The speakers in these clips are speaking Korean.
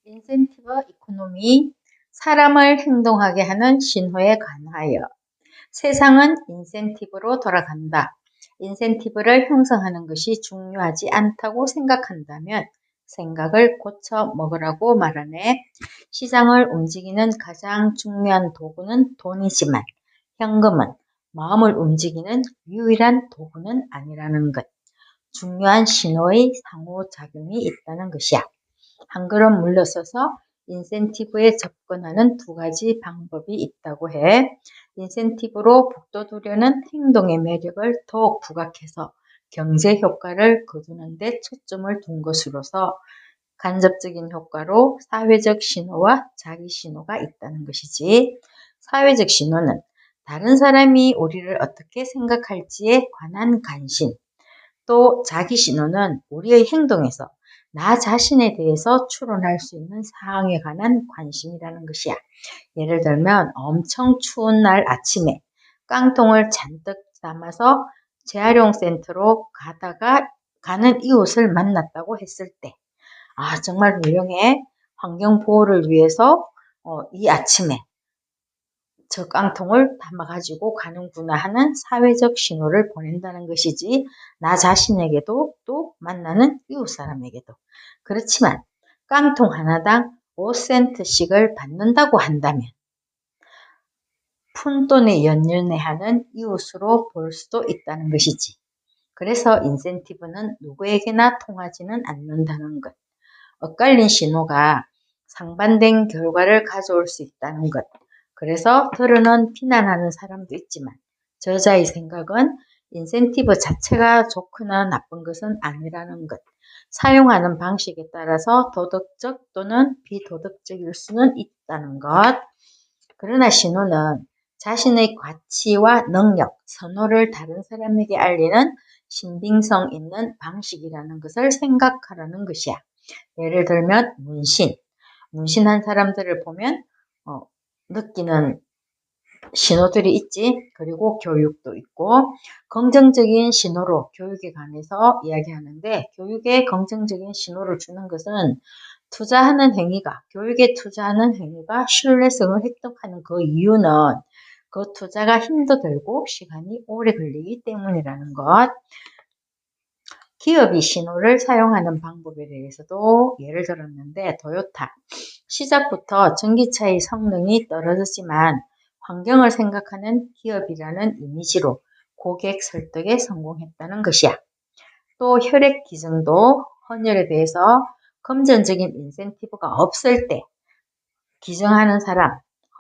인센티브 이코노미, 사람을 행동하게 하는 신호에 관하여 세상은 인센티브로 돌아간다. 인센티브를 형성하는 것이 중요하지 않다고 생각한다면 생각을 고쳐 먹으라고 말하네. 시장을 움직이는 가장 중요한 도구는 돈이지만 현금은 마음을 움직이는 유일한 도구는 아니라는 것. 중요한 신호의 상호작용이 있다는 것이야. 한 걸음 물러서서 인센티브에 접근하는 두 가지 방법이 있다고 해. 인센티브로 북돋우려는 행동의 매력을 더욱 부각해서 경제 효과를 거두는 데 초점을 둔 것으로서 간접적인 효과로 사회적 신호와 자기 신호가 있다는 것이지. 사회적 신호는 다른 사람이 우리를 어떻게 생각할지에 관한 관심, 또 자기 신호는 우리의 행동에서 나 자신에 대해서 추론할 수 있는 사항에 관한 관심이라는 것이야. 예를 들면 엄청 추운 날 아침에 깡통을 잔뜩 담아서 재활용센터로 가는 이웃을 만났다고 했을 때, 아, 정말 훌륭해. 환경 보호를 위해서 이 아침에 저 깡통을 담아가지고 가는구나 하는 사회적 신호를 보낸다는 것이지, 나 자신에게도 또 만나는 이웃 사람에게도. 그렇지만 깡통 하나당 5센트씩을 받는다고 한다면 푼돈에 연연해하는 이웃으로 볼 수도 있다는 것이지. 그래서 인센티브는 누구에게나 통하지는 않는다는 것. 엇갈린 신호가 상반된 결과를 가져올 수 있다는 것. 그래서 들어는 비난하는 사람도 있지만 저자의 생각은 인센티브 자체가 좋거나 나쁜 것은 아니라는 것. 사용하는 방식에 따라서 도덕적 또는 비도덕적일 수는 있다는 것. 그러나 신호는 자신의 가치와 능력, 선호를 다른 사람에게 알리는 신빙성 있는 방식이라는 것을 생각하라는 것이야. 예를 들면 문신한 사람들을 보면 느끼는 신호들이 있지. 그리고 교육도 있고, 긍정적인 신호로 교육에 관해서 이야기하는데, 교육에 긍정적인 신호를 주는 것은 교육에 투자하는 행위가 신뢰성을 획득하는 그 이유는 그 투자가 힘도 들고 시간이 오래 걸리기 때문이라는 것. 기업이 신호를 사용하는 방법에 대해서도 예를 들었는데, 토요타. 시작부터 전기차의 성능이 떨어졌지만 환경을 생각하는 기업이라는 이미지로 고객 설득에 성공했다는 것이야. 또 혈액 기증도 헌혈에 대해서 금전적인 인센티브가 없을 때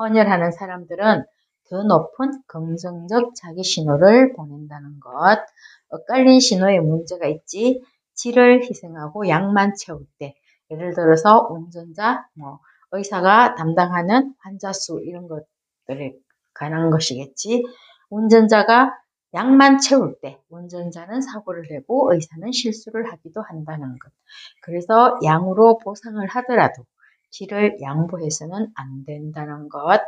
헌혈하는 사람들은 더 높은 긍정적 자기 신호를 보낸다는 것. 엇갈린 신호에 문제가 있지. 질을 희생하고 약만 채울 때, 예를 들어서 운전자, 의사가 담당하는 환자 수 이런 것들에 관한 것이겠지. 운전자가 약만 채울 때 운전자는 사고를 내고 의사는 실수를 하기도 한다는 것. 그래서 양으로 보상을 하더라도 질을 양보해서는 안 된다는 것.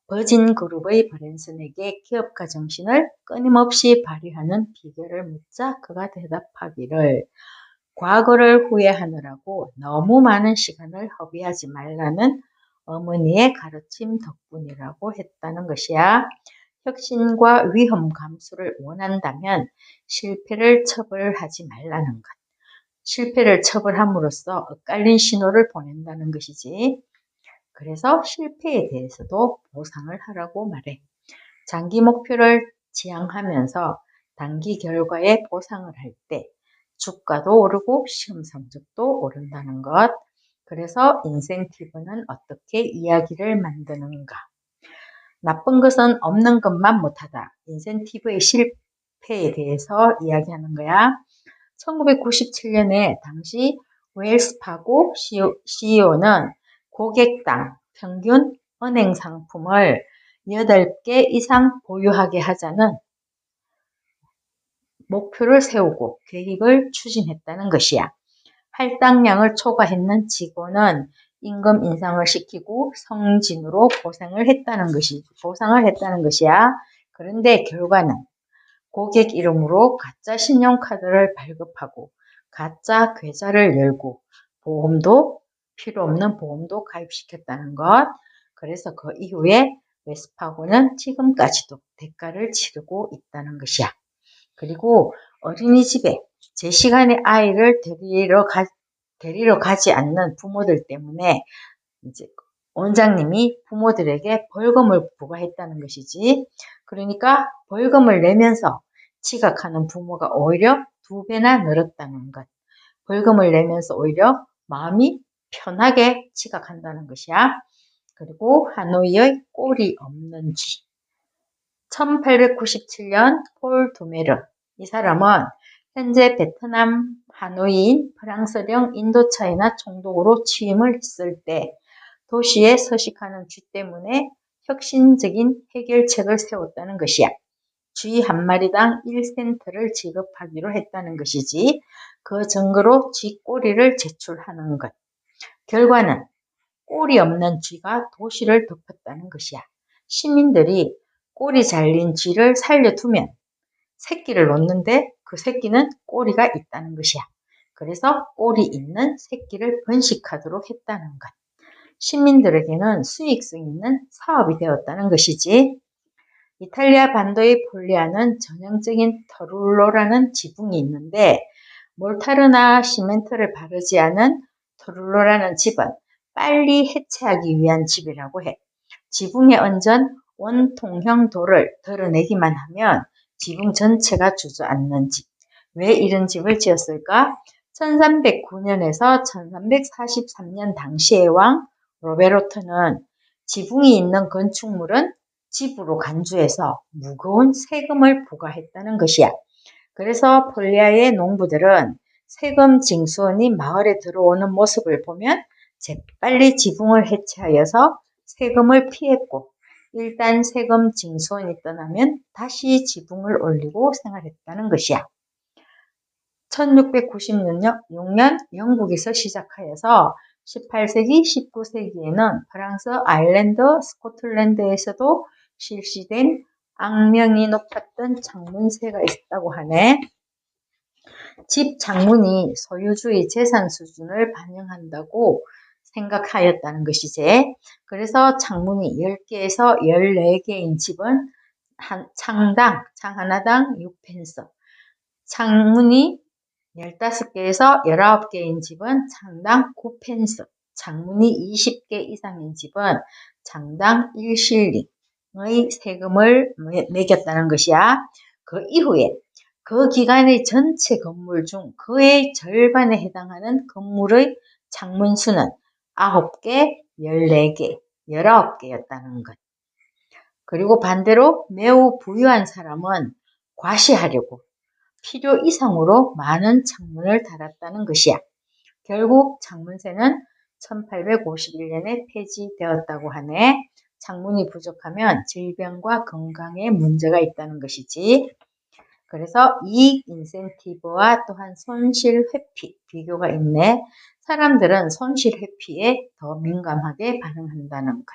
버진그룹의 브랜슨에게 기업가 정신을 끊임없이 발휘하는 비결을 묻자 그가 대답하기를, 과거를 후회하느라고 너무 많은 시간을 허비하지 말라는 어머니의 가르침 덕분이라고 했다는 것이야. 혁신과 위험 감수를 원한다면 실패를 처벌하지 말라는 것. 실패를 처벌함으로써 엇갈린 신호를 보낸다는 것이지. 그래서 실패에 대해서도 보상을 하라고 말해. 장기 목표를 지향하면서 단기 결과에 보상을 할 때 주가도 오르고 시험 성적도 오른다는 것. 그래서 인센티브는 어떻게 이야기를 만드는가? 나쁜 것은 없는 것만 못하다. 인센티브의 실패에 대해서 이야기하는 거야. 1997년에 당시 웰스파고 CEO는 고객당 평균 은행 상품을 8개 이상 보유하게 하자는 목표를 세우고 계획을 추진했다는 것이야. 할당량을 초과했는 직원은 임금 인상을 시키고 성진으로 보상을 했다는 것이야. 그런데 결과는 고객 이름으로 가짜 신용카드를 발급하고 가짜 계좌를 열고 보험도 필요 없는 보험도 가입시켰다는 것. 그래서 그 이후에 웨스파고는 지금까지도 대가를 치르고 있다는 것이야. 그리고 어린이집에 제 시간에 아이를 데리러 가지 않는 부모들 때문에 이제 원장님이 부모들에게 벌금을 부과했다는 것이지. 그러니까 벌금을 내면서 지각하는 부모가 오히려 2배나 늘었다는 것. 벌금을 내면서 오히려 마음이 편하게 지각한다는 것이야. 그리고 하노이의 꼬리 없는 쥐. 1897년 폴 두메르. 이 사람은 현재 베트남 하노이인 프랑스령 인도차이나 총독으로 취임을 했을 때 도시에 서식하는 쥐 때문에 혁신적인 해결책을 세웠다는 것이야. 쥐 한 마리당 1센트를 지급하기로 했다는 것이지. 그 증거로 쥐 꼬리를 제출하는 것. 결과는 꼬리 없는 쥐가 도시를 덮었다는 것이야. 시민들이 꼬리 잘린 쥐를 살려두면 새끼를 놓는데 그 새끼는 꼬리가 있다는 것이야. 그래서 꼬리 있는 새끼를 번식하도록 했다는 것. 시민들에게는 수익성 있는 사업이 되었다는 것이지. 이탈리아 반도의 폴리아는 전형적인 터룰로라는 지붕이 있는데 몰타르나 시멘트를 바르지 않은 터룰로라는 집은 빨리 해체하기 위한 집이라고 해. 지붕에 얹은 원통형 돌을 드러내기만 하면 지붕 전체가 주저앉는 집. 왜 이런 집을 지었을까? 1309년에서 1343년 당시의 왕 로베르토는 지붕이 있는 건축물은 집으로 간주해서 무거운 세금을 부과했다는 것이야. 그래서 폴리아의 농부들은 세금 징수원이 마을에 들어오는 모습을 보면 재빨리 지붕을 해체하여서 세금을 피했고, 일단 세금 징수원이 떠나면 다시 지붕을 올리고 생활했다는 것이야. 1696년 영국에서 시작하여서 18세기, 19세기에는 프랑스, 아일랜드, 스코틀랜드에서도 실시된 악명이 높았던 창문세가 있었다고 하네. 집 창문이 소유주의 재산 수준을 반영한다고 생각하였다는 것이지. 그래서 창문이 10개에서 14개인 집은 창 하나당 6펜스, 창문이 15개에서 19개인 집은 창당 9펜스, 창문이 20개 이상인 집은 창당 1실링의 세금을 매겼다는 것이야. 그 이후에 그 기간의 전체 건물 중 그의 절반에 해당하는 건물의 창문 수는 9개, 14개, 19개였다는 것. 그리고 반대로 매우 부유한 사람은 과시하려고 필요 이상으로 많은 창문을 달았다는 것이야. 결국 창문세는 1851년에 폐지되었다고 하네. 창문이 부족하면 질병과 건강에 문제가 있다는 것이지. 그래서 이익 인센티브와 또한 손실 회피 비교가 있네. 사람들은 손실 회피에 더 민감하게 반응한다는 것.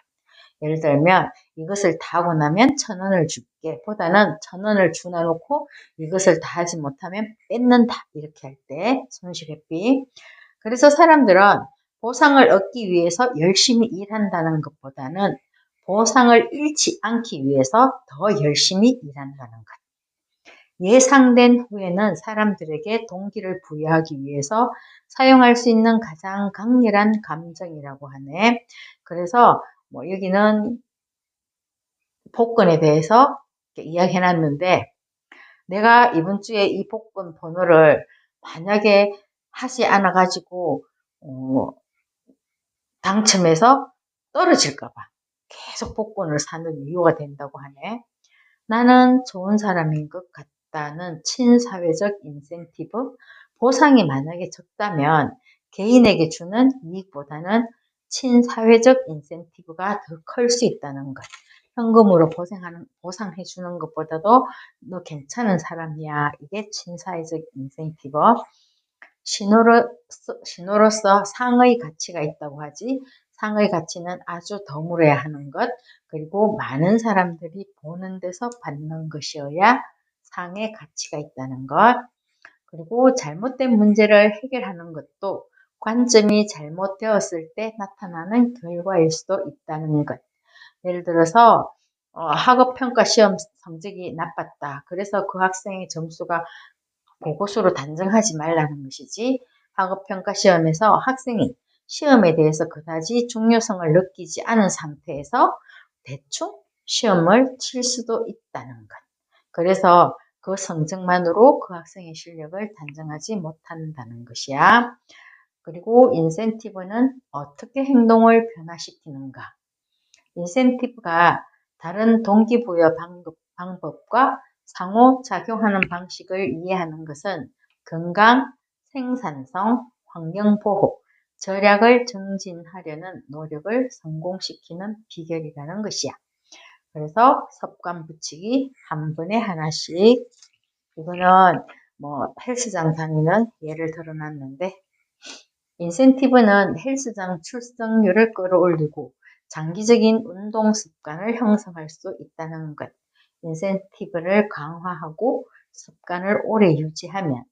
예를 들면 이것을 다 하고 나면 1,000원을 줄게 보다는 1,000원을 주나 놓고 이것을 다 하지 못하면 뺏는다 이렇게 할 때 손실회피. 그래서 사람들은 보상을 얻기 위해서 열심히 일한다는 것보다는 보상을 잃지 않기 위해서 더 열심히 일한다는 것. 예상된 후에는 사람들에게 동기를 부여하기 위해서 사용할 수 있는 가장 강렬한 감정이라고 하네. 그래서 여기는 복권에 대해서 이야기해 놨는데 내가 이번 주에 이 복권 번호를 만약에 하지 않아 가지고 당첨해서 떨어질까 봐 계속 복권을 사는 이유가 된다고 하네. 나는 좋은 사람인 것 같다는 친사회적 인센티브, 보상이 만약에 적다면 개인에게 주는 이익보다는 친사회적 인센티브가 더 클 수 있다는 것. 현금으로 보상해 주는 것보다도 너 괜찮은 사람이야. 이게 친사회적 인센티브. 신호로서 상의 가치가 있다고 하지. 상의 가치는 아주 드물어야 하는 것, 그리고 많은 사람들이 보는 데서 받는 것이어야 상의 가치가 있다는 것, 그리고 잘못된 문제를 해결하는 것도 관점이 잘못되었을 때 나타나는 결과일 수도 있다는 것. 예를 들어서 학업평가 시험 성적이 나빴다. 그래서 그 학생의 점수가 그것으로 단정하지 말라는 것이지, 학업평가 시험에서 학생이 시험에 대해서 그다지 중요성을 느끼지 않은 상태에서 대충 시험을 칠 수도 있다는 것. 그래서 그 성적만으로 그 학생의 실력을 단정하지 못한다는 것이야. 그리고 인센티브는 어떻게 행동을 변화시키는가? 인센티브가 다른 동기부여 방법과 상호작용하는 방식을 이해하는 것은 건강, 생산성, 환경보호, 절약을 증진하려는 노력을 성공시키는 비결이라는 것이야. 그래서 습관 붙이기 한 번에 하나씩. 이거는 헬스장 다니는 예를 들어놨는데, 인센티브는 헬스장 출석률을 끌어올리고 장기적인 운동 습관을 형성할 수 있다는 것. 인센티브를 강화하고 습관을 오래 유지하려면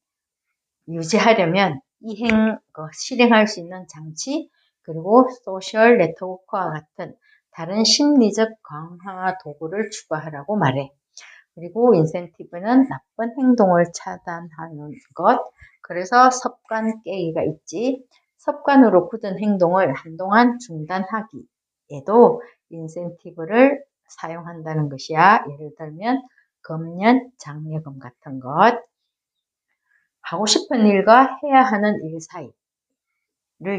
실행할 수 있는 장치, 그리고 소셜 네트워크와 같은 다른 심리적 강화 도구를 추가하라고 말해. 그리고 인센티브는 나쁜 행동을 차단하는 것. 그래서 습관 깨기가 있지. 습관으로 굳은 행동을 한동안 중단하기에도 인센티브를 사용한다는 것이야. 예를 들면 금연, 장려금 같은 것. 하고 싶은 일과 해야 하는 일 사이를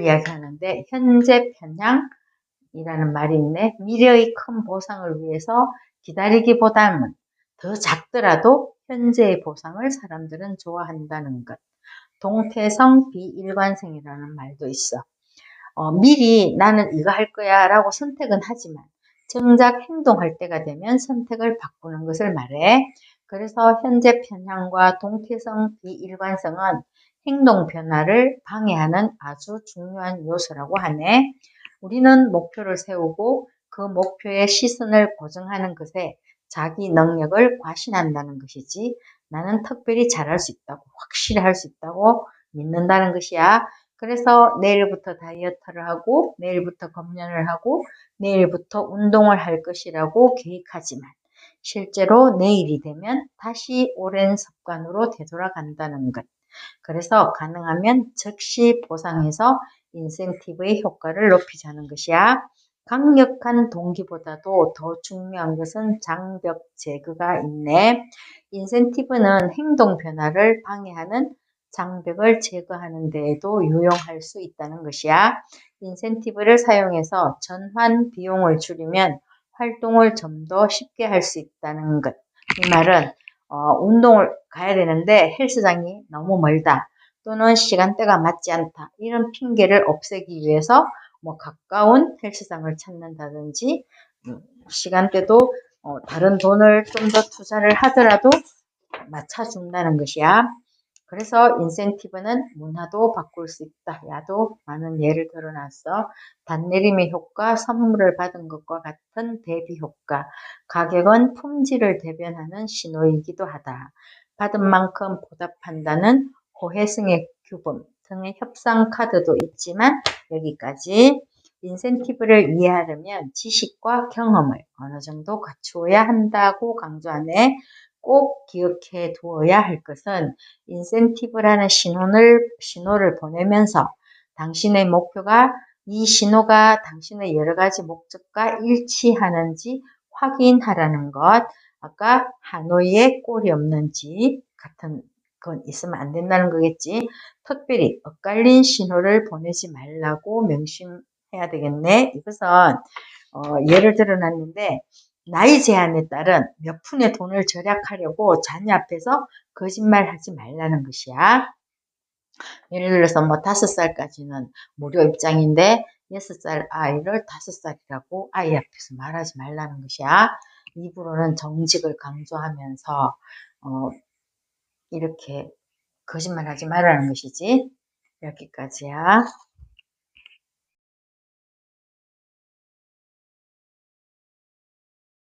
이야기하는데, 현재 편향이라는 말이 있네. 미래의 큰 보상을 위해서 기다리기보다는 더 작더라도 현재의 보상을 사람들은 좋아한다는 것. 동태성 비일관성이라는 말도 있어. 미리 나는 이거 할 거야 라고 선택은 하지만 정작 행동할 때가 되면 선택을 바꾸는 것을 말해. 그래서 현재 편향과 동태성 비일관성은 행동 변화를 방해하는 아주 중요한 요소라고 하네. 우리는 목표를 세우고 그 목표의 시선을 고정하는 것에 자기 능력을 과신한다는 것이지, 나는 특별히 잘할 수 있다고, 확실히 할 수 있다고 믿는다는 것이야. 그래서 내일부터 다이어트를 하고, 내일부터 검연을 하고, 내일부터 운동을 할 것이라고 계획하지만 실제로 내일이 되면 다시 오랜 습관으로 되돌아간다는 것. 그래서 가능하면 즉시 보상해서 인센티브의 효과를 높이자는 것이야. 강력한 동기보다도 더 중요한 것은 장벽 제거가 있네. 인센티브는 행동 변화를 방해하는 장벽을 제거하는 데에도 유용할 수 있다는 것이야. 인센티브를 사용해서 전환 비용을 줄이면 활동을 좀 더 쉽게 할 수 있다는 것. 이 말은 운동을 가야 되는데 헬스장이 너무 멀다, 또는 시간대가 맞지 않다, 이런 핑계를 없애기 위해서 가까운 헬스장을 찾는다든지, 시간대도 다른 돈을 좀 더 투자를 하더라도 맞춰준다는 것이야. 그래서 인센티브는 문화도 바꿀 수 있다. 야도 많은 예를 들어놨어. 단내림의 효과, 선물을 받은 것과 같은 대비 효과, 가격은 품질을 대변하는 신호이기도 하다. 받은 만큼 보답한다는 호혜승의 규범 등의 협상 카드도 있지만, 여기까지. 인센티브를 이해하려면 지식과 경험을 어느 정도 갖추어야 한다고 강조하네. 꼭 기억해 두어야 할 것은, 인센티브라는 신호를 보내면서 당신의 목표가 이 신호가 당신의 여러 가지 목적과 일치하는지 확인하라는 것. 아까 하노이에 꼴이 없는지 같은 건 있으면 안 된다는 거겠지. 특별히 엇갈린 신호를 보내지 말라고 명심해야 되겠네. 이것은 예를 들어놨는데, 나이 제한에 따른 몇 푼의 돈을 절약하려고 자녀 앞에서 거짓말하지 말라는 것이야. 예를 들어서 5살까지는 무료 입장인데 6살 아이를 5살이라고 아이 앞에서 말하지 말라는 것이야. 입으로는 정직을 강조하면서 이렇게 거짓말하지 말라는 것이지. 여기까지야.